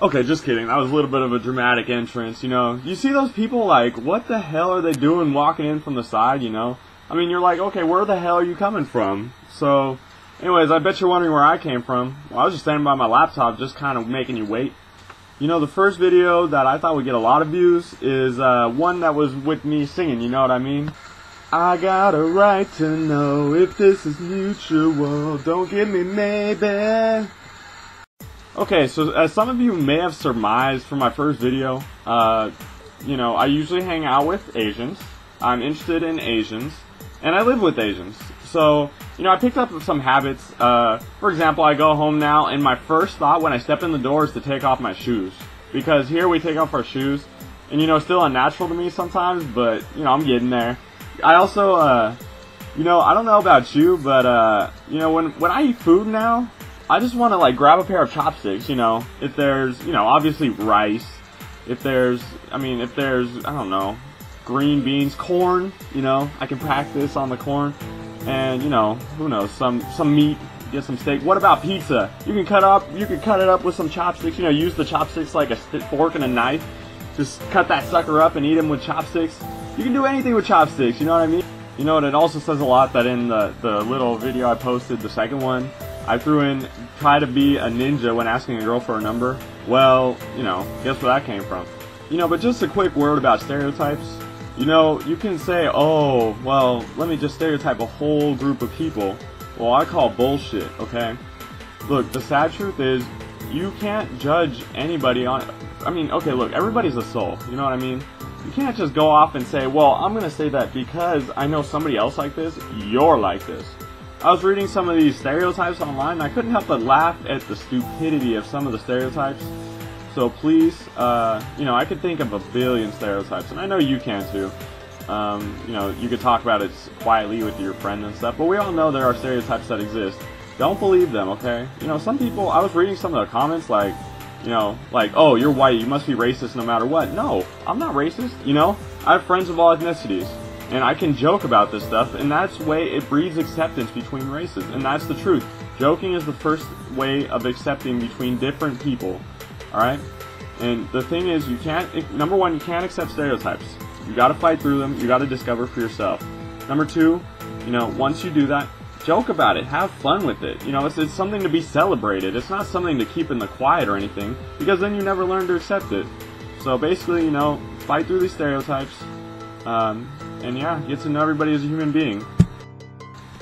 Okay, just kidding. That was a little bit of a dramatic entrance, you know. You see those people, like, what the hell are they doing walking in from the side, you know? I mean, you're like, okay, where the hell are you coming from? So, anyways, I bet you're wondering where I came from. Well, I was just standing by my laptop, just kind of making you wait. You know, the first video that I thought would get a lot of views is one that was with me singing, you know what I mean? I got a right to know if this is mutual, don't give me maybe. Okay, so as some of you may have surmised from my first video, you know, I usually hang out with Asians, I'm interested in Asians, and I live with Asians. So, you know, I picked up some habits. For example, I go home now, and my first thought when I step in the door is to take off my shoes. Because here we take off our shoes, and you know, it's still unnatural to me sometimes, but, you know, I'm getting there. I also, you know, I don't know about you, but, you know, when I eat food now, I just want to, like, grab a pair of chopsticks, you know, if there's, you know, obviously rice, if there's, I don't know, green beans, corn, you know, I can practice on the corn, and, you know, who knows, some meat, get some steak. What about pizza? You can cut it up with some chopsticks, you know, use the chopsticks like a fork and a knife, just cut that sucker up and eat them with chopsticks. You can do anything with chopsticks, you know what I mean? You know, and it also says a lot that in the little video I posted, the second one, I threw in, try to be a ninja when asking a girl for a number. Well, you know, guess where that came from. You know, but just a quick word about stereotypes. You know, you can say, oh, well, let me just stereotype a whole group of people. Well, I call bullshit, okay? Look, the sad truth is, you can't judge anybody on, I mean, okay, look, everybody's a soul, you know what I mean? You can't just go off and say, well, I'm gonna say that because I know somebody else like this, you're like this. I was reading some of these stereotypes online, and I couldn't help but laugh at the stupidity of some of the stereotypes. So please, you know, I could think of a billion stereotypes, and I know you can too. You know, you could talk about it quietly with your friend and stuff, but we all know there are stereotypes that exist. Don't believe them, okay? You know, some people, I was reading some of the comments like, you know, like, oh, you're white, you must be racist no matter what. No, I'm not racist, you know? I have friends of all ethnicities. And I can joke about this stuff, and that's the way it breeds acceptance between races, and that's the truth. Joking is the first way of accepting between different people, alright? And the thing is, you can't, number one, you can't accept stereotypes. You gotta fight through them, you gotta discover for yourself. Number two, you know, once you do that, joke about it, have fun with it. You know, it's something to be celebrated, it's not something to keep in the quiet or anything, because then you never learn to accept it. So basically, you know, fight through these stereotypes. And yeah, get to know everybody as a human being.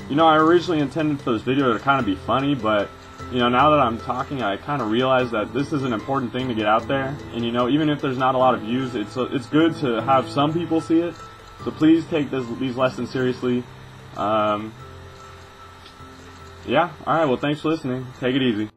You know, I originally intended for this video to kind of be funny, but, you know, now that I'm talking, I kind of realize that this is an important thing to get out there. And, you know, even if there's not a lot of views, it's good to have some people see it. So please take these lessons seriously. Yeah, alright, well, thanks for listening. Take it easy.